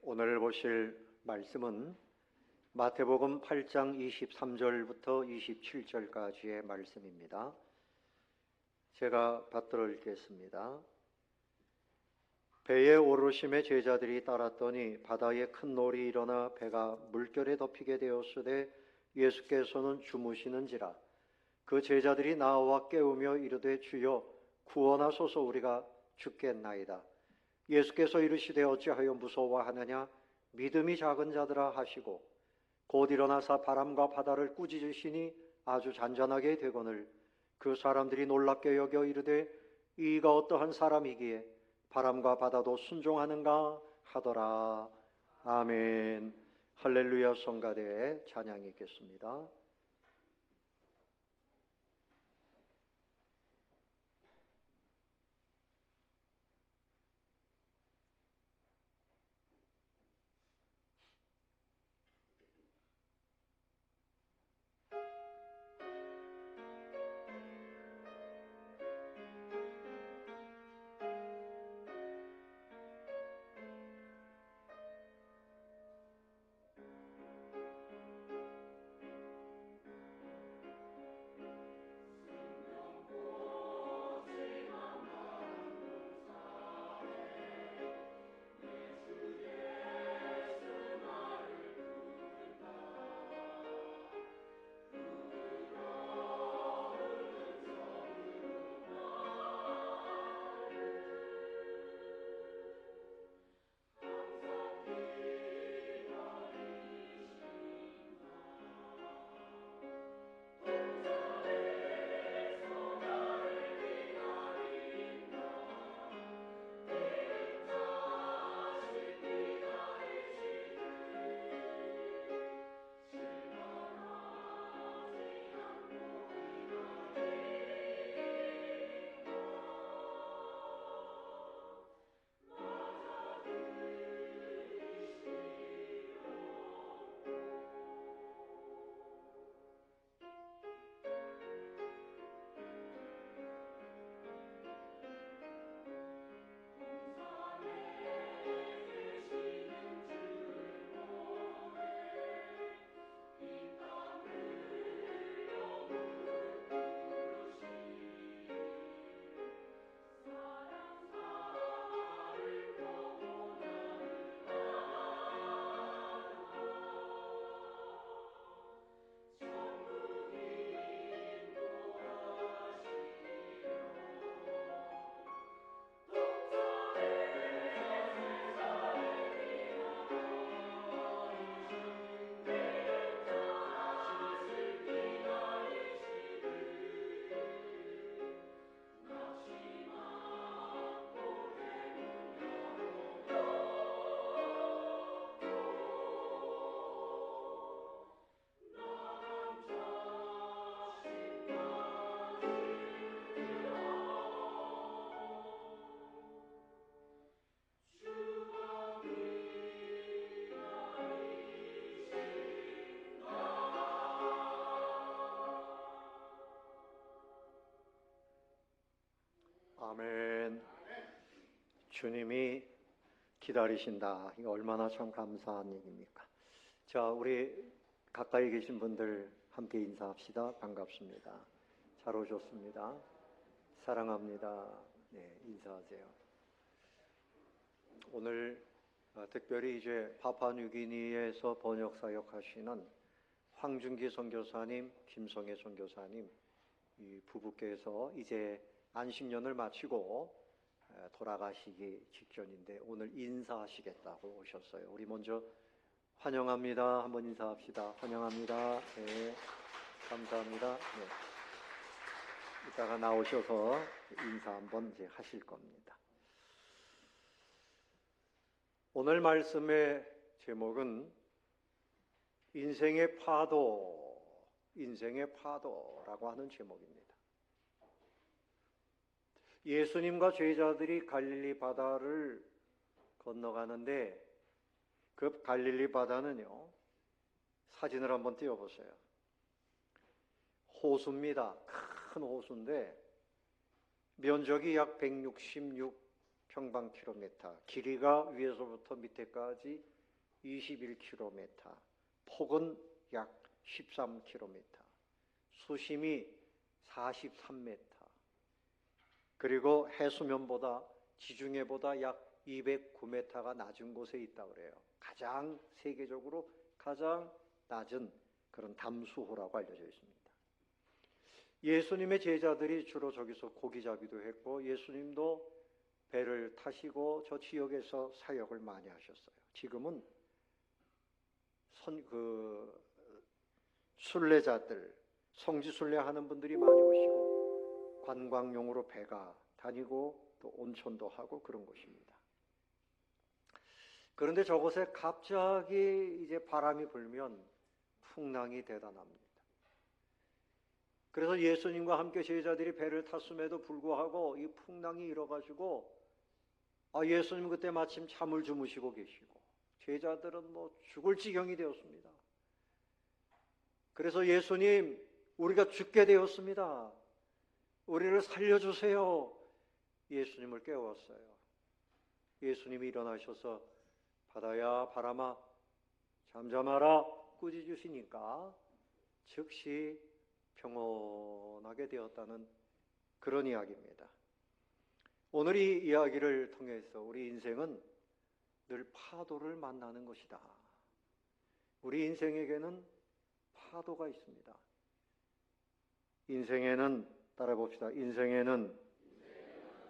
오늘 보실 말씀은 마태복음 8장 23절부터 27절까지의 말씀입니다. 제가 받들어 읽겠습니다. 배에 오르심에 제자들이 따랐더니 바다에 큰 놀이 일어나 배가 물결에 덮이게 되었으되 예수께서는 주무시는지라. 그 제자들이 나와 깨우며 이르되 주여 구원하소서, 우리가 죽겠나이다. 예수께서 이르시되 어찌하여 무서워하느냐, 믿음이 작은 자들아 하시고 곧 일어나사 바람과 바다를 꾸짖으시니 아주 잔잔하게 되거늘 그 사람들이 놀랍게 여겨 이르되 이가 어떠한 사람이기에 바람과 바다도 순종하는가 하더라. 아멘. 할렐루야. 성가대에 찬양이 있겠습니다. 아멘. 주님이 기다리신다. 이거 얼마나 참 감사한 얘기입니까? 자, 우리 가까이 계신 분들 함께 인사합시다. 반갑습니다. 잘 오셨습니다. 사랑합니다. 네, 인사하세요. 오늘 특별히 이제 파푸아뉴기니에서 번역 사역하시는 황준기 선교사님, 김성애 선교사님 이 부부께서 이제 안식년을 마치고 돌아가시기 직전인데 오늘 인사하시겠다고 오셨어요. 우리 먼저 환영합니다. 한번 인사합시다. 환영합니다. 네, 감사합니다. 네. 이따가 나오셔서 인사 한번 이제 하실 겁니다. 오늘 말씀의 제목은 인생의 파도라고 하는 제목입니다. 예수님과 제자들이 갈릴리 바다를 건너가는데 그 갈릴리 바다는요, 사진을 한번 띄워보세요. 호수입니다. 큰 호수인데 면적이 약 166 평방킬로미터, 길이가 위에서부터 밑에까지 21km, 폭은 약 13km, 수심이 43m, 그리고 해수면보다 지중해보다 약 209m가 낮은 곳에 있다고 그래요. 가장 세계적으로 가장 낮은 그런 담수호라고 알려져 있습니다. 예수님의 제자들이 주로 저기서 고기잡이도 했고 예수님도 배를 타시고 저 지역에서 사역을 많이 하셨어요. 지금은 순례자들, 성지순례하는 분들이 많이 오시고 관광용으로 배가 다니고 또 온천도 하고 그런 곳입니다. 그런데 저곳에 갑자기 이제 바람이 불면 풍랑이 대단합니다. 그래서 예수님과 함께 제자들이 배를 탔음에도 불구하고 이 풍랑이 일어가지고 예수님 그때 마침 잠을 주무시고 계시고 제자들은 뭐 죽을 지경이 되었습니다. 그래서 예수님, 우리가 죽게 되었습니다. 우리를 살려주세요. 예수님을 깨웠어요. 예수님이 일어나셔서 바다야 바람아 잠잠하라 꾸짖으시니까 즉시 평온하게 되었다는 그런 이야기입니다. 오늘 이 이야기를 통해서 우리 인생은 늘 파도를 만나는 것이다. 우리 인생에게는 파도가 있습니다. 인생에는 따라 봅시다. 인생에는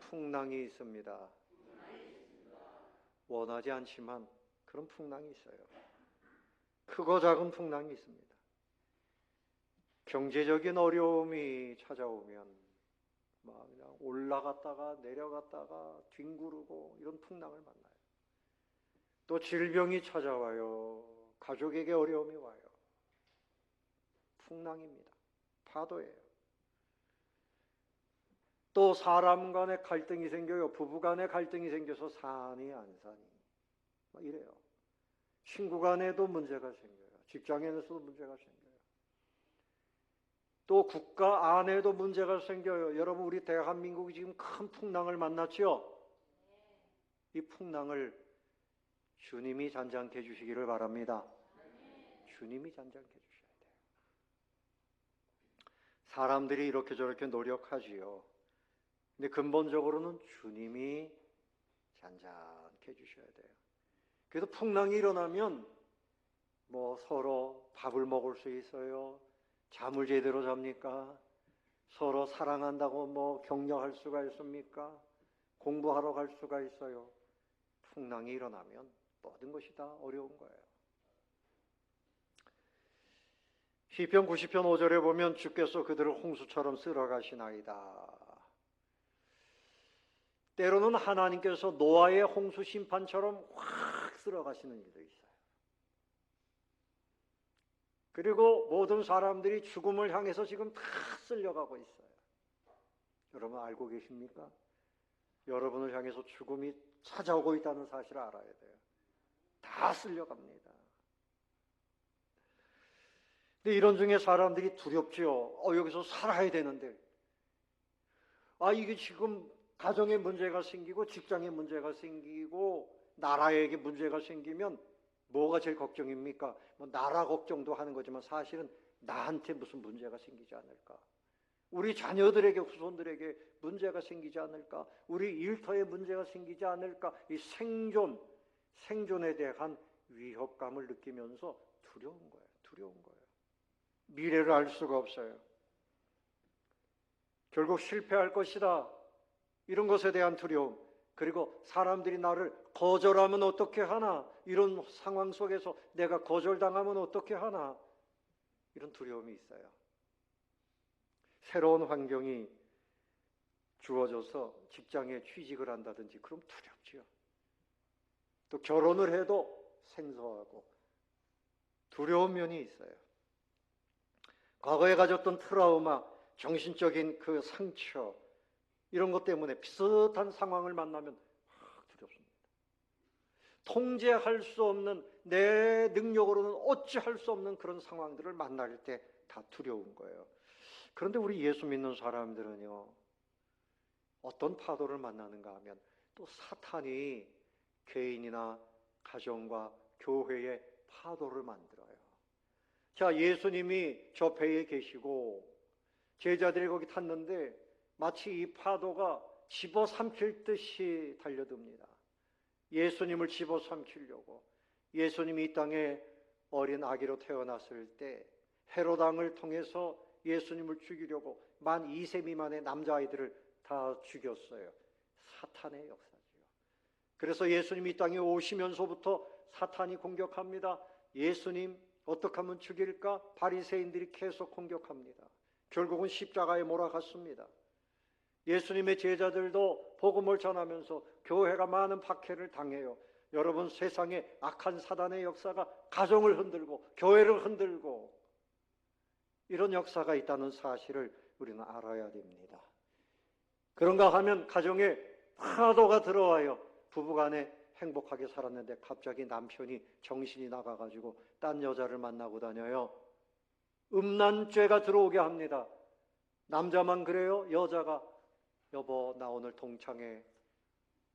풍랑이 있습니다. 원하지 않지만 그런 풍랑이 있어요. 크고 작은 풍랑이 있습니다. 경제적인 어려움이 찾아오면 막 그냥 올라갔다가 내려갔다가 뒹구르고 이런 풍랑을 만나요. 또 질병이 찾아와요. 가족에게 어려움이 와요. 풍랑입니다. 파도예요. 또 사람 간의 갈등이 생겨요. 부부 간의 갈등이 생겨서 사니 안 사니 막 이래요. 친구 간에도 문제가 생겨요. 직장에서도 문제가 생겨요. 또 국가 안에도 문제가 생겨요. 여러분 우리 대한민국이 지금 큰 풍랑을 만났죠? 이 풍랑을 주님이 잔잔케 해주시기를 바랍니다. 주님이 잔잔케 해주셔야 돼요. 사람들이 이렇게 저렇게 노력하지요. 근데 근본적으로는 주님이 잔잔케 해주셔야 돼요. 그래서 풍랑이 일어나면 뭐 서로 밥을 먹을 수 있어요. 잠을 제대로 잡니까? 서로 사랑한다고 뭐 격려할 수가 있습니까? 공부하러 갈 수가 있어요. 풍랑이 일어나면 모든 것이 다 어려운 거예요. 시편 90편 5절에 보면 주께서 그들을 홍수처럼 쓸어가시나이다. 때로는 하나님께서 노아의 홍수 심판처럼 확 쓸어가시는 일도 있어요. 그리고 모든 사람들이 죽음을 향해서 지금 다 쓸려가고 있어요. 여러분 알고 계십니까? 여러분을 향해서 죽음이 찾아오고 있다는 사실을 알아야 돼요. 다 쓸려갑니다. 근데 이런 중에 사람들이 두렵죠. 여기서 살아야 되는데. 이게 지금 가정에 문제가 생기고 직장에 문제가 생기고 나라에게 문제가 생기면 뭐가 제일 걱정입니까? 뭐 나라 걱정도 하는 거지만 사실은 나한테 무슨 문제가 생기지 않을까? 우리 자녀들에게 후손들에게 문제가 생기지 않을까? 우리 일터에 문제가 생기지 않을까? 이 생존에 대한 위협감을 느끼면서 두려운 거예요. 두려운 거예요. 미래를 알 수가 없어요. 결국 실패할 것이다. 이런 것에 대한 두려움. 그리고 사람들이 나를 거절하면 어떻게 하나? 이런 상황 속에서 내가 거절당하면 어떻게 하나? 이런 두려움이 있어요. 새로운 환경이 주어져서 직장에 취직을 한다든지 그럼 두렵지요. 또 결혼을 해도 생소하고 두려운 면이 있어요. 과거에 가졌던 트라우마, 정신적인 그 상처 이런 것 때문에 비슷한 상황을 만나면 두렵습니다. 통제할 수 없는 내 능력으로는 어찌할 수 없는 그런 상황들을 만날 때 다 두려운 거예요. 그런데 우리 예수 믿는 사람들은요. 어떤 파도를 만나는가 하면 또 사탄이 개인이나 가정과 교회의 파도를 만들어요. 자, 예수님이 저 배에 계시고 제자들이 거기 탔는데 마치 이 파도가 집어삼킬 듯이 달려듭니다. 예수님을 집어삼키려고. 예수님이 이 땅에 어린 아기로 태어났을 때 헤롯 왕을 통해서 예수님을 죽이려고 만 2세 미만의 남자아이들을 다 죽였어요. 사탄의 역사지요. 그래서 예수님이 이 땅에 오시면서부터 사탄이 공격합니다. 예수님 어떻게 하면 죽일까? 바리새인들이 계속 공격합니다. 결국은 십자가에 몰아갔습니다. 예수님의 제자들도 복음을 전하면서 교회가 많은 박해를 당해요. 여러분, 세상에 악한 사단의 역사가 가정을 흔들고 교회를 흔들고 이런 역사가 있다는 사실을 우리는 알아야 됩니다. 그런가 하면 가정에 파도가 들어와요. 부부간에 행복하게 살았는데 갑자기 남편이 정신이 나가가지고 딴 여자를 만나고 다녀요. 음란죄가 들어오게 합니다. 남자만 그래요? 여자가 여보, 나 오늘 동창회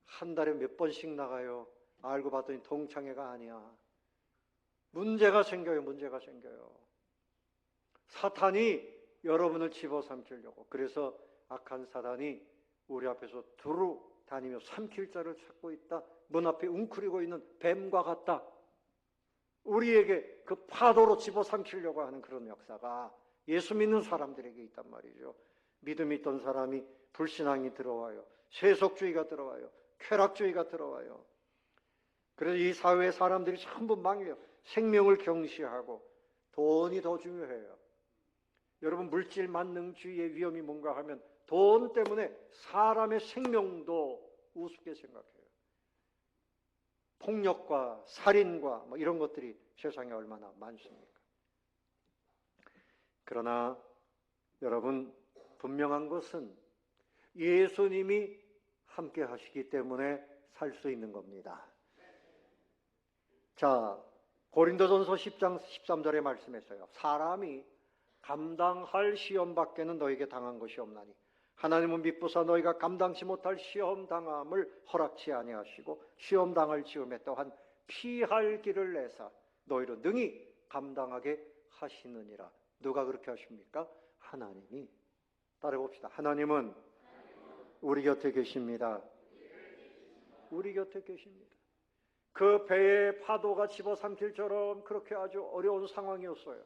한 달에 몇 번씩 나가요. 알고 봤더니 동창회가 아니야. 문제가 생겨요. 문제가 생겨요. 사탄이 여러분을 집어삼키려고. 그래서 악한 사단이 우리 앞에서 두루 다니며 삼킬 자를 찾고 있다. 문 앞에 웅크리고 있는 뱀과 같다. 우리에게 그 파도로 집어삼키려고 하는 그런 역사가 예수 믿는 사람들에게 있단 말이죠. 믿음이 있던 사람이 불신앙이 들어와요. 세속주의가 들어와요. 쾌락주의가 들어와요. 그래서 이 사회의 사람들이 전부 망해요. 생명을 경시하고 돈이 더 중요해요. 여러분, 물질 만능주의의 위험이 뭔가 하면 돈 때문에 사람의 생명도 우습게 생각해요. 폭력과 살인과 뭐 이런 것들이 세상에 얼마나 많습니까? 그러나 여러분, 분명한 것은 예수님이 함께 하시기 때문에 살 수 있는 겁니다. 자, 고린도전서 10장 13절의 말씀에서요. 사람이 감당할 시험 밖에는 너에게 당한 것이 없나니 하나님은 미쁘사 너희가 감당치 못할 시험 당함을 허락치 아니하시고 시험 당할 즈음에 또한 피할 길을 내사 너희로 능히 감당하게 하시느니라. 누가 그렇게 하십니까? 하나님이. 따라봅시다. 하나님은 우리 곁에 계십니다. 우리 곁에 계십니다. 그 배의 파도가 집어삼킬처럼 그렇게 아주 어려운 상황이었어요.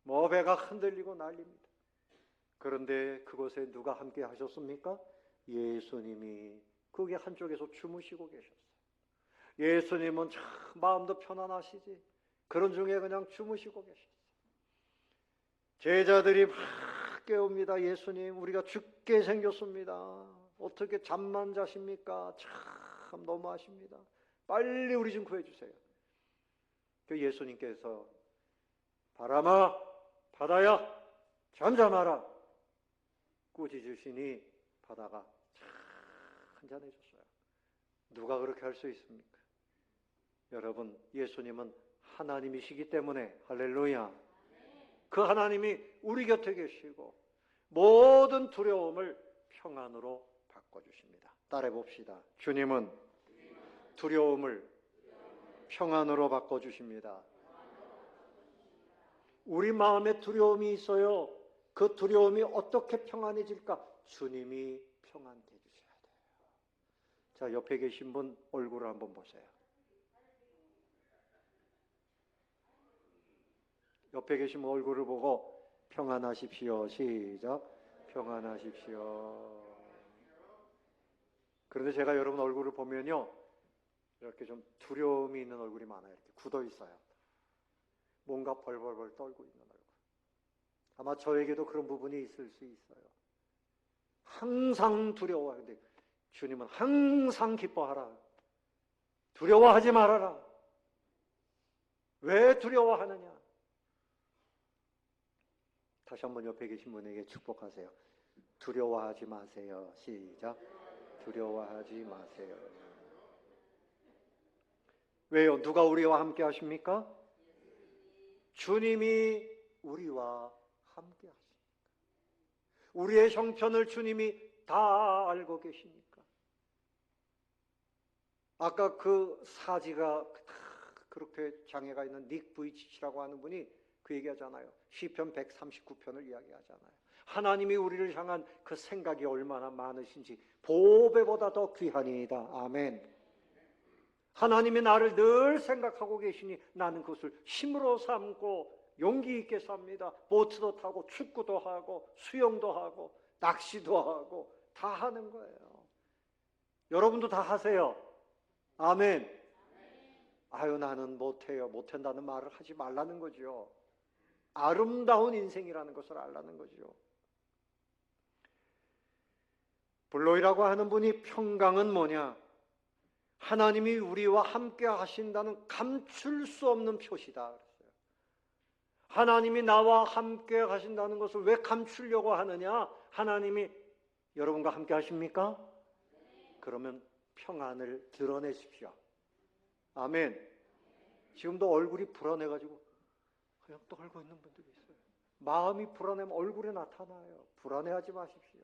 뭐 배가 흔들리고 난립니다. 그런데 그곳에 누가 함께 하셨습니까? 예수님이 거기 한쪽에서 주무시고 계셨어요. 예수님은 참 마음도 편안하시지. 그런 중에 그냥 주무시고 계셨어요. 제자들이 막 깨웁니다. 예수님, 우리가 죽게 생겼습니다. 어떻게 잠만 자십니까? 참 너무하십니다. 빨리 우리 좀 구해주세요. 그 예수님께서 바람아, 바다야, 잠잠하라. 꾸짖으시니 바다가 참 한잔해졌어요. 누가 그렇게 할 수 있습니까? 여러분, 예수님은 하나님이시기 때문에 할렐루야. 그 하나님이 우리 곁에 계시고 모든 두려움을 평안으로 바꿔주십니다. 따라해 봅시다. 주님은 두려움을 평안으로 바꿔주십니다. 우리 마음에 두려움이 있어요. 그 두려움이 어떻게 평안해질까? 주님이 평안해 주셔야 돼요. 자, 옆에 계신 분 얼굴을 한번 보세요. 옆에 계신 분 얼굴을 보고 평안하십시오. 시작. 평안하십시오. 그런데 제가 여러분 얼굴을 보면요, 이렇게 좀 두려움이 있는 얼굴이 많아요. 이렇게 굳어 있어요. 뭔가 벌벌벌 떨고 있는 얼굴. 아마 저에게도 그런 부분이 있을 수 있어요. 항상 두려워하는데 주님은 항상 기뻐하라. 두려워하지 말아라. 왜 두려워하느냐? 다시 한번 옆에 계신 분에게 축복하세요. 두려워하지 마세요. 시작. 두려워하지 마세요. 왜요? 누가 우리와 함께 하십니까? 주님이 우리와 함께 하십니까? 우리의 형편을 주님이 다 알고 계십니까? 아까 그 사지가 그렇게 장애가 있는 닉 부이치치라고 하는 분이 그 얘기하잖아요. 시편 139편을 이야기하잖아요. 하나님이 우리를 향한 그 생각이 얼마나 많으신지 보배보다 더 귀하니이다. 아멘. 하나님이 나를 늘 생각하고 계시니 나는 그것을 힘으로 삼고 용기 있게 삽니다. 보트도 타고 축구도 하고 수영도 하고 낚시도 하고 다 하는 거예요. 여러분도 다 하세요. 아멘. 아유, 나는 못해요. 못한다는 말을 하지 말라는 거죠. 아름다운 인생이라는 것을 알라는 거죠. 블로이라고 하는 분이 평강은 뭐냐? 하나님이 우리와 함께 하신다는 감출 수 없는 표시다 그랬어요. 하나님이 나와 함께 하신다는 것을 왜 감추려고 하느냐? 하나님이 여러분과 함께 하십니까? 그러면 평안을 드러내십시오. 아멘. 지금도 얼굴이 불안해가지고 그냥 떨고 있는 분들이 있어요. 마음이 불안하면 얼굴에 나타나요. 불안해하지 마십시오.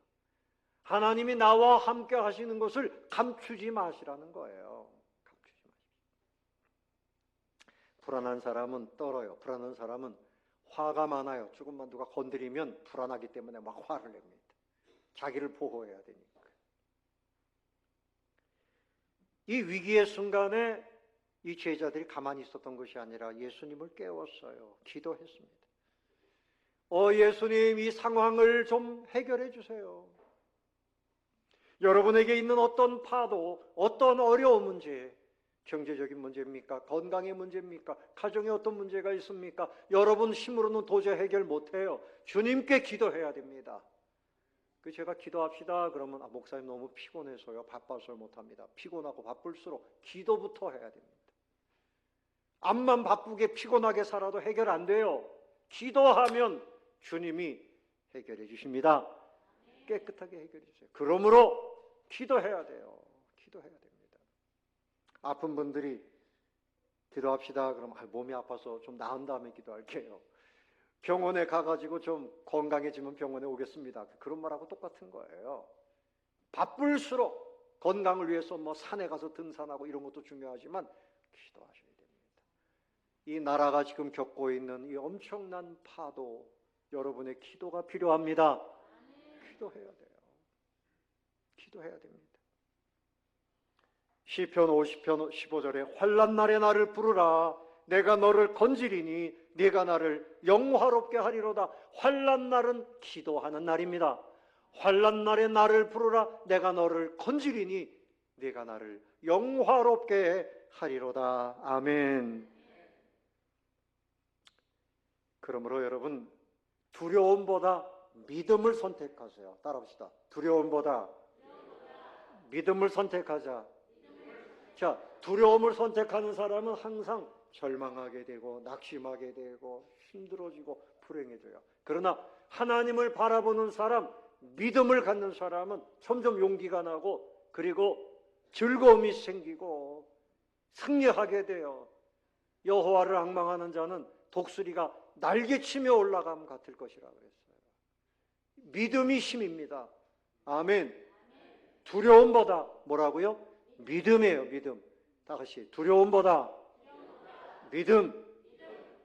하나님이 나와 함께 하시는 것을 감추지 마시라는 거예요. 감추지 마십시오. 불안한 사람은 떨어요. 불안한 사람은 화가 많아요. 조금만 누가 건드리면 불안하기 때문에 막 화를 냅니다. 자기를 보호해야 되니까. 이 위기의 순간에 이 제자들이 가만히 있었던 것이 아니라 예수님을 깨웠어요. 기도했습니다. 예수님, 이 상황을 좀 해결해 주세요. 여러분에게 있는 어떤 파도, 어떤 어려운 문제, 경제적인 문제입니까? 건강의 문제입니까? 가정에 어떤 문제가 있습니까? 여러분 힘으로는 도저히 해결 못해요. 주님께 기도해야 됩니다. 제가 기도합시다 그러면 목사님 너무 피곤해서요. 바빠서 못합니다. 피곤하고 바쁠수록 기도부터 해야 됩니다. 암만 바쁘게 피곤하게 살아도 해결 안 돼요. 기도하면 주님이 해결해 주십니다. 깨끗하게 해결해 주세요. 그러므로 기도해야 돼요. 기도해야 됩니다. 아픈 분들이 기도합시다 그러면 몸이 아파서 좀 나은 다음에 기도할게요. 병원에 가가지고 좀 건강해지면 병원에 오겠습니다. 그런 말하고 똑같은 거예요. 바쁠수록 건강을 위해서 산에 가서 등산하고 이런 것도 중요하지만 기도하셔야 됩니다. 이 나라가 지금 겪고 있는 이 엄청난 파도, 여러분의 기도가 필요합니다. 기도해야 돼요. 기도해야 됩니다. 시편 50편 15절에 환난 날에 나를 부르라. 내가 너를 건지리니 네가 나를 영화롭게 하리로다. 환난 날은 기도하는 날입니다. 환난 날에 나를 부르라. 내가 너를 건지리니 네가 나를 영화롭게 하리로다. 아멘. 그러므로 여러분, 두려움보다 믿음을 선택하세요. 따라합시다. 두려움보다 믿음을 선택하자. 자, 두려움을 선택하는 사람은 항상 절망하게 되고 낙심하게 되고 힘들어지고 불행해져요. 그러나 하나님을 바라보는 사람, 믿음을 갖는 사람은 점점 용기가 나고 그리고 즐거움이 생기고 승리하게 돼요. 여호와를 앙망하는 자는 독수리가 날개치며 올라감 같을 것이라 그랬어요. 믿음이 힘입니다. 아멘. 두려움보다 뭐라고요? 믿음이에요. 믿음. 다시 두려움보다 믿음.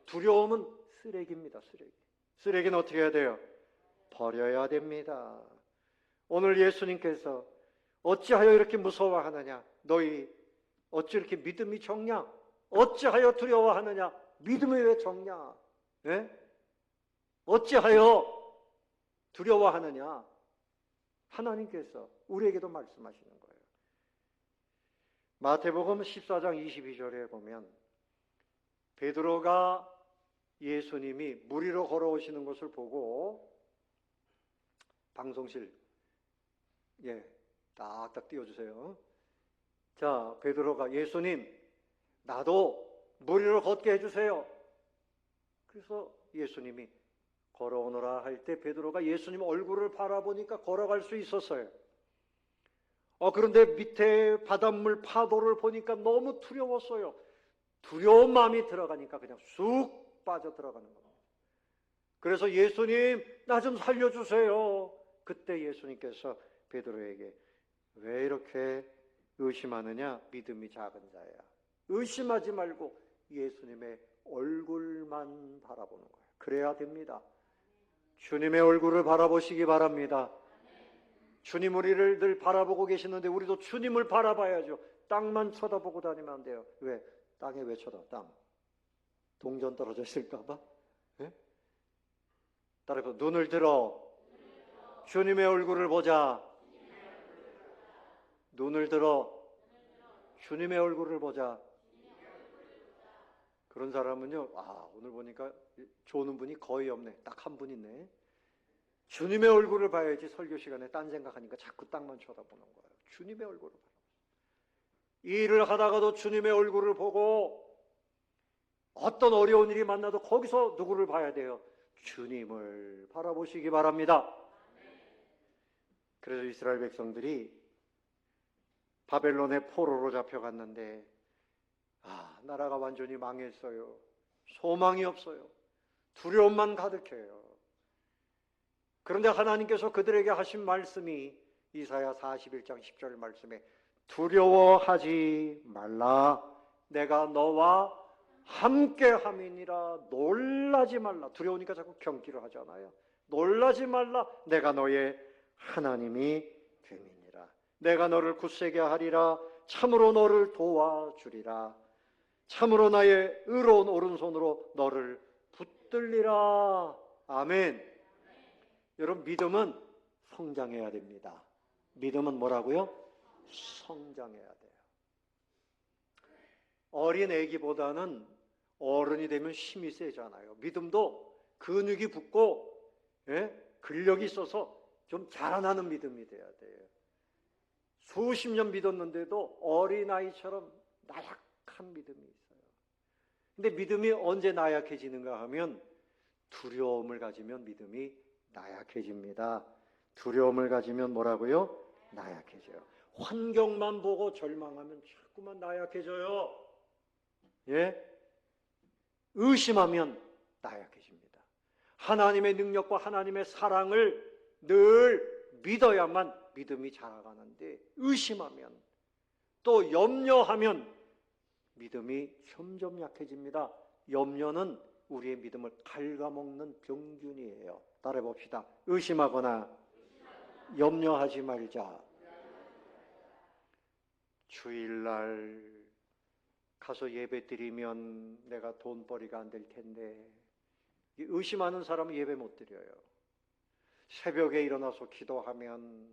두려움은 쓰레기입니다. 쓰레기. 쓰레기는 어떻게 해야 돼요? 버려야 됩니다. 오늘 예수님께서 어찌하여 이렇게 무서워하느냐? 너희 어찌 이렇게 믿음이 적냐? 어찌하여 두려워하느냐? 믿음이 왜 적냐? 네? 어찌하여 두려워하느냐? 하나님께서 우리에게도 말씀하시는 거예요. 마태복음 14장 22절에 보면 베드로가 예수님이 물 위로 걸어오시는 것을 보고 방송실 딱딱 띄워주세요. 자, 베드로가 예수님 나도 물 위로 걷게 해주세요. 그래서 예수님이 걸어오너라 할 때 베드로가 예수님 얼굴을 바라보니까 걸어갈 수 있었어요. 그런데 밑에 바닷물 파도를 보니까 너무 두려웠어요. 두려운 마음이 들어가니까 그냥 쑥 빠져 들어가는 겁니다. 그래서 예수님 나 좀 살려주세요. 그때 예수님께서 베드로에게 왜 이렇게 의심하느냐? 믿음이 작은 자야. 의심하지 말고 예수님의 얼굴만 바라보는 거예요. 그래야 됩니다. 주님의 얼굴을 바라보시기 바랍니다. 주님 우리를 늘 바라보고 계시는데 우리도 주님을 바라봐야죠. 땅만 쳐다보고 다니면 안 돼요. 왜? 땅에 왜 쳐다? 땅. 동전 떨어져 있을까 봐? 예? 따라서 눈을 들어 주님의 얼굴을 보자. 눈을 들어 주님의 얼굴을 보자. 그런 사람은요, 오늘 보니까 좋은 분이 거의 없네. 딱 한 분 있네. 주님의 얼굴을 봐야지. 설교 시간에 딴 생각하니까 자꾸 땅만 쳐다보는 거예요. 주님의 얼굴을 봐요. 이 일을 하다가도 주님의 얼굴을 보고 어떤 어려운 일이 만나도 거기서 누구를 봐야 돼요? 주님을 바라보시기 바랍니다. 그래서 이스라엘 백성들이 바벨론의 포로로 잡혀갔는데 나라가 완전히 망했어요. 소망이 없어요. 두려움만 가득해요. 그런데 하나님께서 그들에게 하신 말씀이 이사야 41장 10절 말씀에 두려워하지 말라. 내가 너와 함께함이니라. 놀라지 말라. 두려우니까 자꾸 경기를 하잖아요. 놀라지 말라. 내가 너의 하나님이 됨이니라. 내가 너를 굳세게 하리라. 참으로 너를 도와주리라. 참으로 나의 의로운 오른손으로 너를 붙들리라. 아멘. 여러분, 믿음은 성장해야 됩니다. 믿음은 뭐라고요? 성장해야 돼요. 어린 애기보다는 어른이 되면 힘이 세잖아요. 믿음도 근육이 붙고 근력이 있어서 좀 자라나는 믿음이 돼야 돼요. 수십 년 믿었는데도 어린아이처럼 나약한 믿음이 있어요. 근데 믿음이 언제 나약해지는가 하면 두려움을 가지면 믿음이 나약해집니다. 두려움을 가지면 뭐라고요? 나약해져요. 환경만 보고 절망하면 자꾸만 나약해져요. 의심하면 나약해집니다. 하나님의 능력과 하나님의 사랑을 늘 믿어야만 믿음이 자라가는데 의심하면 또 염려하면 믿음이 점점 약해집니다. 염려는 우리의 믿음을 갉아먹는 병균이에요. 따라해 봅시다. 의심하거나 염려하지 말자. 주일날 가서 예배 드리면 내가 돈벌이가 안 될 텐데, 의심하는 사람은 예배 못 드려요. 새벽에 일어나서 기도하면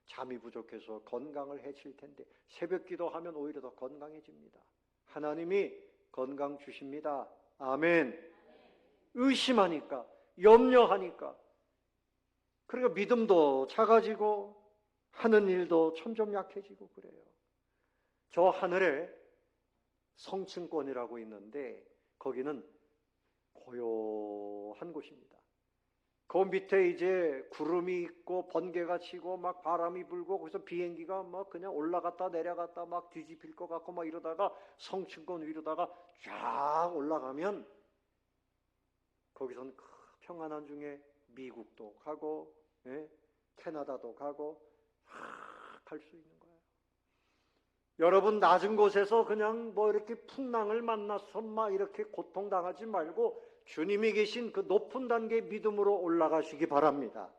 잠이 부족해서 건강을 해칠 텐데 새벽 기도하면 오히려 더 건강해집니다. 하나님이 건강 주십니다. 아멘. 의심하니까, 염려하니까, 그러니까 믿음도 작아지고 하는 일도 점점 약해지고 그래요. 저 하늘에 성층권이라고 있는데 거기는 고요한 곳입니다. 그 밑에 이제 구름이 있고 번개가 치고 막 바람이 불고 거기서 비행기가 막 그냥 올라갔다 내려갔다 막 뒤집힐 것 같고 막 이러다가 성층권 위로다가 쫙 올라가면 거기서는 평안한 중에 미국도 가고 캐나다도 가고 갈 수 있는 거예요. 여러분 낮은 곳에서 그냥 뭐 이렇게 풍랑을 만나서 막 이렇게 고통당하지 말고 주님이 계신 그 높은 단계의 믿음으로 올라가시기 바랍니다.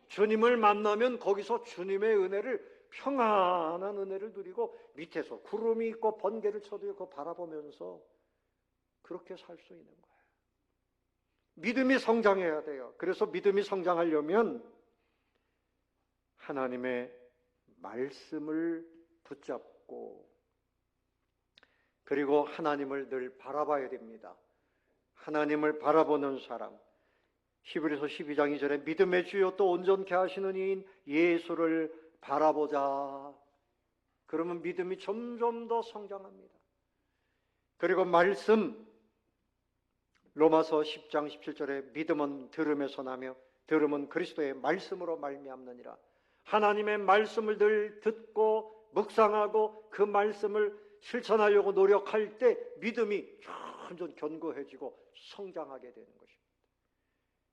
주님을 만나면 거기서 주님의 은혜를, 평안한 은혜를 누리고 밑에서 구름이 있고 번개를 쳐도 그거 바라보면서 그렇게 살 수 있는 거예요. 믿음이 성장해야 돼요. 그래서 믿음이 성장하려면 하나님의 말씀을 붙잡고 그리고 하나님을 늘 바라봐야 됩니다. 하나님을 바라보는 사람, 히브리서 12장 2절에 믿음의 주요 또 온전케 하시는 이인 예수를 바라보자. 그러면 믿음이 점점 더 성장합니다. 그리고 말씀, 로마서 10장 17절에 믿음은 들음에서 나며 들음은 그리스도의 말씀으로 말미암느니라. 하나님의 말씀을 늘 듣고 묵상하고 그 말씀을 실천하려고 노력할 때 믿음이 점점 견고해지고 성장하게 되는 것입니다.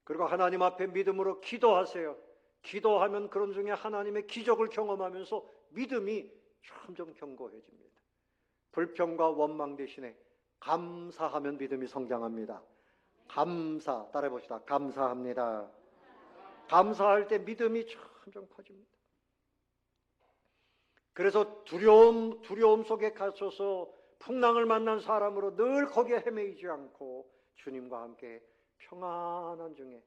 그리고 하나님 앞에 믿음으로 기도하세요. 기도하면 그런 중에 하나님의 기적을 경험하면서 믿음이 점점 견고해집니다. 불평과 원망 대신에 감사하면 믿음이 성장합니다. 감사, 따라해봅시다. 감사합니다. 감사할 때 믿음이 점점 커집니다. 그래서 두려움 속에 갇혀서 풍랑을 만난 사람으로 늘 거기에 헤매이지 않고 주님과 함께 평안한 중에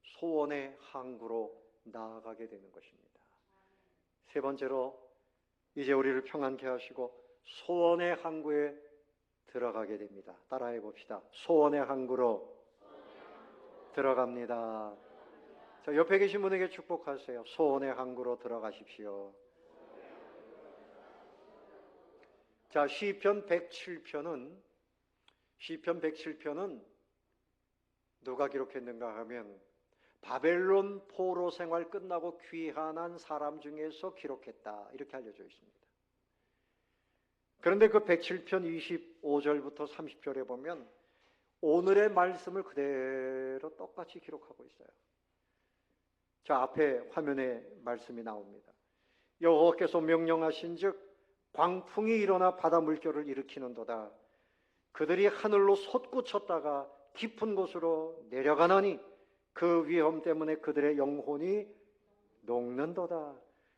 소원의 항구로 나아가게 되는 것입니다. 세 번째로 이제 우리를 평안케 하시고 소원의 항구에 들어가게 됩니다. 따라해 봅시다. 소원의 항구로 들어갑니다. 자, 옆에 계신 분에게 축복하세요. 소원의 항구로 들어가십시오. 자, 시편 107편은 누가 기록했는가 하면 바벨론 포로 생활 끝나고 귀환한 사람 중에서 기록했다, 이렇게 알려져 있습니다. 그런데 그 107편 25절부터 30절에 보면 오늘의 말씀을 그대로 똑같이 기록하고 있어요. 자, 앞에 화면에 말씀이 나옵니다. 여호와께서 명령하신즉 광풍이 일어나 바다 물결을 일으키는도다. 그들이 하늘로 솟구쳤다가 깊은 곳으로 내려가나니 그 위험 때문에 그들의 영혼이 녹는도다.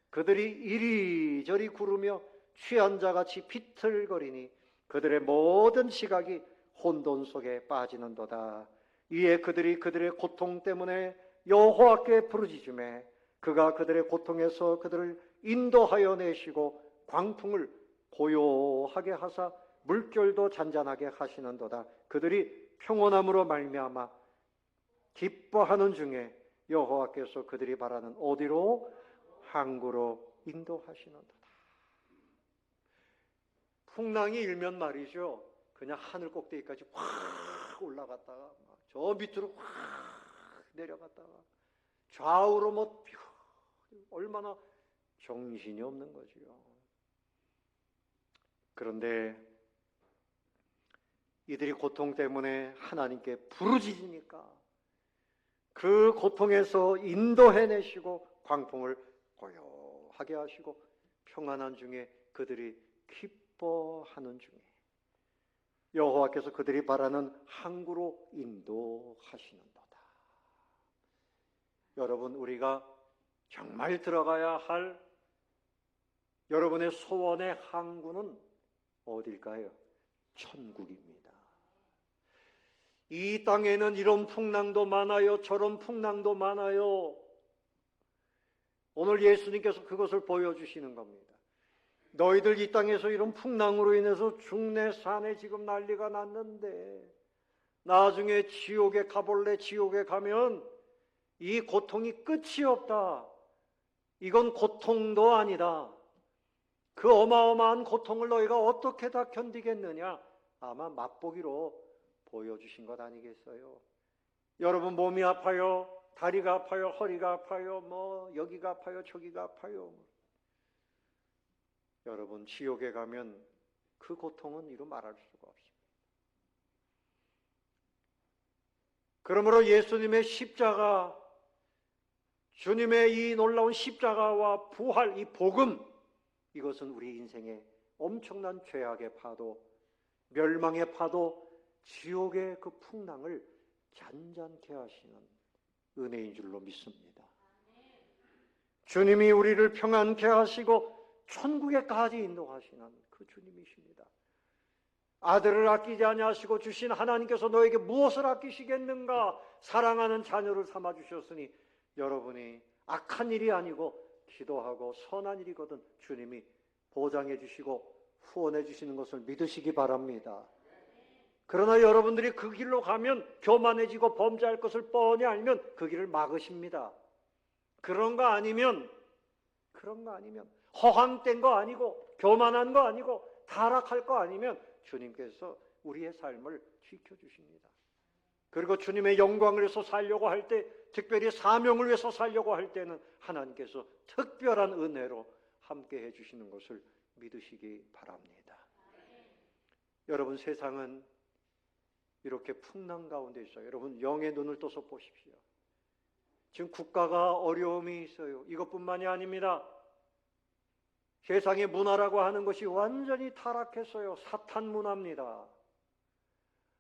그들이 이리저리 구르며 취한 자같이 비틀거리니 그들의 모든 시각이 혼돈 속에 빠지는도다. 이에 그들이 그들의 고통 때문에 여호와께 부르짖으매 그가 그들의 고통에서 그들을 인도하여 내시고 광풍을 고요하게 하사 물결도 잔잔하게 하시는도다. 그들이 평온함으로 말미암아 기뻐하는 중에 여호와께서 그들이 바라는 어디로? 항구로 인도하시는도다. 풍랑이 일면 말이죠, 그냥 하늘 꼭대기까지 확 올라갔다가 저 밑으로 확 내려갔다가 좌우로 뭐 얼마나 정신이 없는 거지요. 그런데 이들이 고통 때문에 하나님께 부르짖으니까 그 고통에서 인도해내시고 광풍을 고요하게 하시고 평안한 중에 그들이 기뻐하는 중에 여호와께서 그들이 바라는 항구로 인도하시는도다. 여러분, 우리가 정말 들어가야 할 여러분의 소원의 항구는 어딜까요? 천국입니다. 이 땅에는 이런 풍랑도 많아요. 저런 풍랑도 많아요. 오늘 예수님께서 그것을 보여주시는 겁니다. 너희들 이 땅에서 이런 풍랑으로 인해서 죽네 사네 지금 난리가 났는데 나중에 지옥에 가볼래? 지옥에 가면 이 고통이 끝이 없다. 이건 고통도 아니다. 그 어마어마한 고통을 너희가 어떻게 다 견디겠느냐? 아마 맛보기로 보여주신 것 아니겠어요? 여러분 몸이 아파요, 다리가 아파요, 허리가 아파요, 뭐 여기가 아파요, 저기가 아파요. 여러분, 지옥에 가면 그 고통은 이루 말할 수가 없습니다. 그러므로 예수님의 십자가, 주님의 이 놀라운 십자가와 부활, 이 복음, 이것은 우리 인생의 엄청난 죄악의 파도, 멸망의 파도, 지옥의 그 풍랑을 잔잔케 하시는 은혜인 줄로 믿습니다. 주님이 우리를 평안케 하시고 천국에까지 인도하시는 그 주님이십니다. 아들을 아끼지 아니하시고 주신 하나님께서 너에게 무엇을 아끼시겠는가? 사랑하는 자녀를 삼아 주셨으니 여러분이 악한 일이 아니고 기도하고 선한 일이거든 주님이 보장해 주시고 후원해 주시는 것을 믿으시기 바랍니다. 그러나 여러분들이 그 길로 가면 교만해지고 범죄할 것을 뻔히 알면 그 길을 막으십니다. 그런 거 아니면 허황된 거 아니고 교만한 거 아니고 타락할 거 아니면 주님께서 우리의 삶을 지켜주십니다. 그리고 주님의 영광을 위해서 살려고 할 때, 특별히 사명을 위해서 살려고 할 때는 하나님께서 특별한 은혜로 함께 해주시는 것을 믿으시기 바랍니다. 여러분, 세상은 이렇게 풍랑 가운데 있어요. 여러분, 영의 눈을 떠서 보십시오. 지금 국가가 어려움이 있어요. 이것뿐만이 아닙니다. 세상의 문화라고 하는 것이 완전히 타락했어요. 사탄 문화입니다.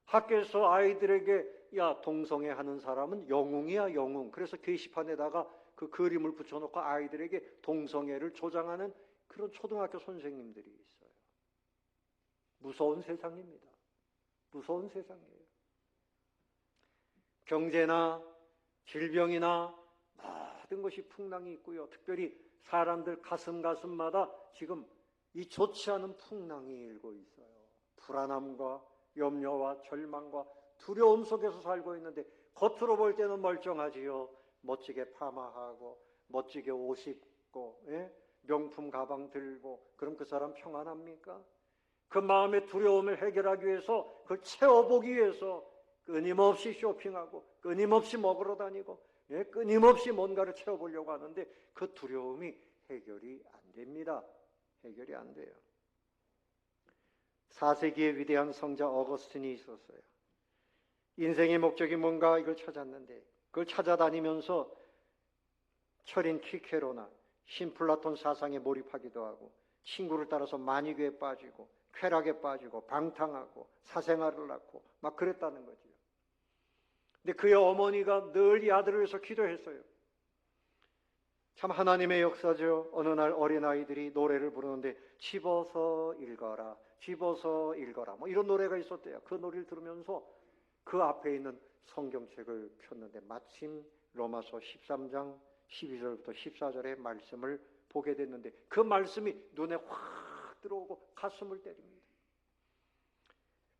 학교에서 아이들에게 야, 동성애하는 사람은 영웅이야, 영웅. 그래서 게시판에다가 그 그림을 붙여놓고 아이들에게 동성애를 조장하는 그런 초등학교 선생님들이 있어요. 무서운 세상입니다. 무서운 세상이에요. 경제나 질병이나 모든 것이 풍랑이 있고요. 특별히 사람들 가슴마다 지금 이 좋지 않은 풍랑이 일고 있어요. 불안함과 염려와 절망과 두려움 속에서 살고 있는데 겉으로 볼 때는 멀쩡하지요. 멋지게 파마하고 멋지게 옷 입고 명품 가방 들고 그럼 그 사람 평안합니까? 그 마음의 두려움을 해결하기 위해서 그걸 채워보기 위해서 끊임없이 쇼핑하고 끊임없이 먹으러 다니고 끊임없이 뭔가를 채워보려고 하는데 그 두려움이 해결이 안 됩니다. 해결이 안 돼요. 4세기의 위대한 성자 어거스틴이 있었어요. 인생의 목적이 뭔가 이걸 찾았는데 그걸 찾아다니면서 철인 키케로나 신플라톤 사상에 몰입하기도 하고 친구를 따라서 만이교에 빠지고 쾌락에 빠지고 방탕하고 사생활을 낳고 막 그랬다는 거죠. 근데 그의 어머니가 늘 이 아들을 위해서 기도했어요. 참 하나님의 역사죠. 어느 날 어린아이들이 노래를 부르는데 집어서 읽어라, 집어서 읽어라 뭐 이런 노래가 있었대요. 그 노래를 들으면서 그 앞에 있는 성경책을 폈는데 마침 로마서 13장 12절부터 14절의 말씀을 보게 됐는데 그 말씀이 눈에 확 들어오고 가슴을 때립니다.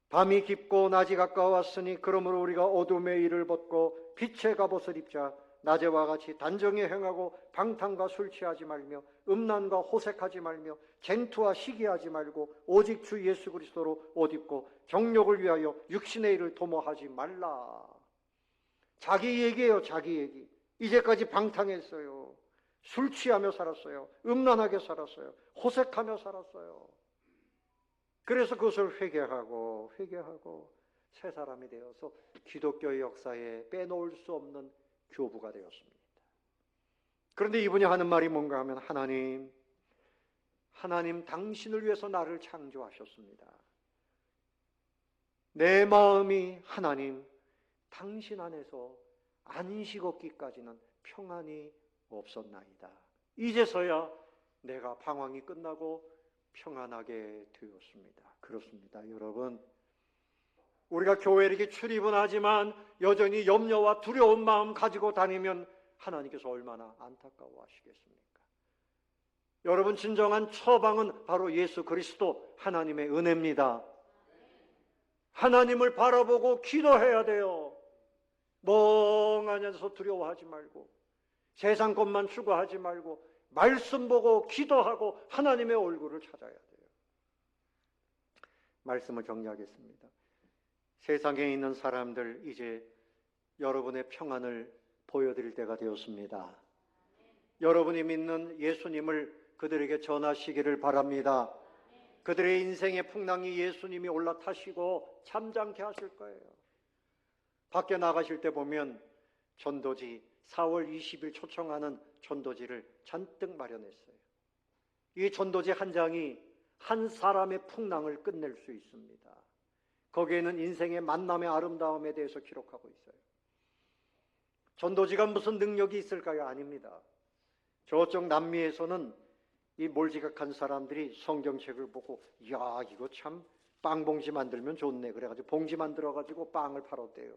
밤이 깊고 낮이 가까웠으니 그러므로 우리가 어둠의 일을 벗고 빛의 갑옷을 입자. 낮에와 같이 단정히 행하고 방탕과 술 취하지 말며 음란과 호색하지 말며 쟁투와 시기하지 말고 오직 주 예수 그리스도로 옷 입고 정욕을 위하여 육신의 일을 도모하지 말라. 자기 얘기예요. 자기 얘기. 이제까지 방탕했어요. 술 취하며 살았어요. 음란하게 살았어요. 호색하며 살았어요. 그래서 그것을 회개하고 새 사람이 되어서 기독교의 역사에 빼놓을 수 없는 교부가 되었습니다. 그런데 이분이 하는 말이 뭔가 하면 하나님 당신을 위해서 나를 창조하셨습니다. 내 마음이 하나님 당신 안에서 안식 얻기까지는 평안이 없었나이다. 이제서야 내가 방황이 끝나고 평안하게 되었습니다. 그렇습니다. 여러분, 우리가 교회에 이렇게 출입은 하지만 여전히 염려와 두려운 마음 가지고 다니면 하나님께서 얼마나 안타까워하시겠습니까? 여러분, 진정한 처방은 바로 예수 그리스도 하나님의 은혜입니다. 하나님을 바라보고 기도해야 돼요. 멍하니 앉아서 두려워하지 말고 세상 것만 추구하지 말고 말씀 보고 기도하고 하나님의 얼굴을 찾아야 돼요. 말씀을 정리하겠습니다. 세상에 있는 사람들 이제 여러분의 평안을 보여드릴 때가 되었습니다. 여러분이 믿는 예수님을 그들에게 전하시기를 바랍니다. 그들의 인생의 풍랑이 예수님이 올라타시고 잠잠케 하실 거예요. 밖에 나가실 때 보면 전도지 4월 20일 초청하는 전도지를 잔뜩 마련했어요. 이 전도지 한 장이 한 사람의 풍랑을 끝낼 수 있습니다. 거기에는 인생의 만남의 아름다움에 대해서 기록하고 있어요. 전도지가 무슨 능력이 있을까요? 아닙니다. 저쪽 남미에서는 이 몰지각한 사람들이 성경책을 보고 야, 이거 참 빵봉지 만들면 좋네 그래가지고 봉지 만들어가지고 빵을 팔았대요.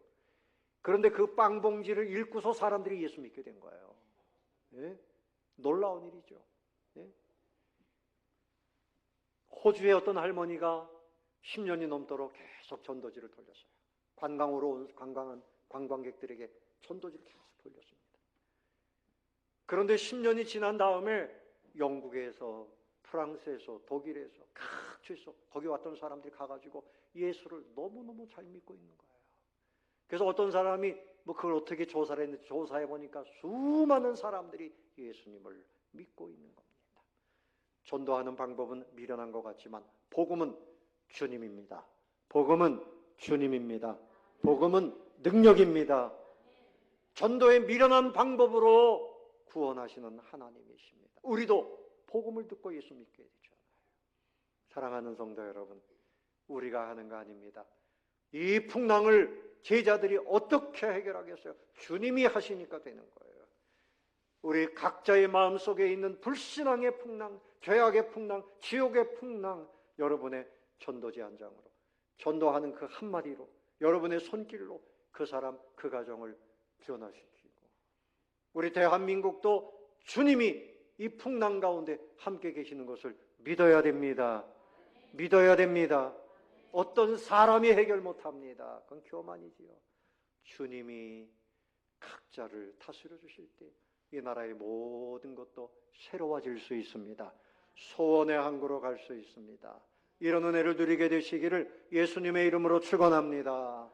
그런데 그 빵봉지를 읽고서 사람들이 예수 믿게 된 거예요. 예? 놀라운 일이죠. 예? 호주의 어떤 할머니가 10년이 넘도록 계속 전도지를 돌렸어요. 관광으로 온 관광객들에게 전도지를 계속 돌렸습니다. 그런데 10년이 지난 다음에 영국에서, 프랑스에서, 독일에서, 각처에서 거기 왔던 사람들이 가가지고 예수를 너무너무 잘 믿고 있는 거예요. 그래서 어떤 사람이 뭐 그걸 어떻게 조사를 했는지 조사해 보니까 수많은 사람들이 예수님을 믿고 있는 겁니다. 전도하는 방법은 미련한 것 같지만 복음은 주님입니다. 복음은 주님입니다. 복음은 능력입니다. 전도의 미련한 방법으로 구원하시는 하나님이십니다. 우리도 복음을 듣고 예수 믿게 되잖아요. 사랑하는 성도 여러분, 우리가 하는 거 아닙니다. 이 풍랑을 제자들이 어떻게 해결하겠어요? 주님이 하시니까 되는 거예요. 우리 각자의 마음속에 있는 불신앙의 풍랑, 죄악의 풍랑, 지옥의 풍랑, 여러분의 전도지 한 장으로, 전도하는 그 한마디로, 여러분의 손길로 그 사람, 그 가정을 변화시키고, 우리 대한민국도 주님이 이 풍랑 가운데 함께 계시는 것을 믿어야 됩니다. 믿어야 됩니다. 어떤 사람이 해결 못합니다. 그건 교만이지요. 주님이 각자를 다스려 주실 때 이 나라의 모든 것도 새로워질 수 있습니다. 소원의 항구로 갈 수 있습니다. 이런 은혜를 누리게 되시기를 예수님의 이름으로 축원합니다.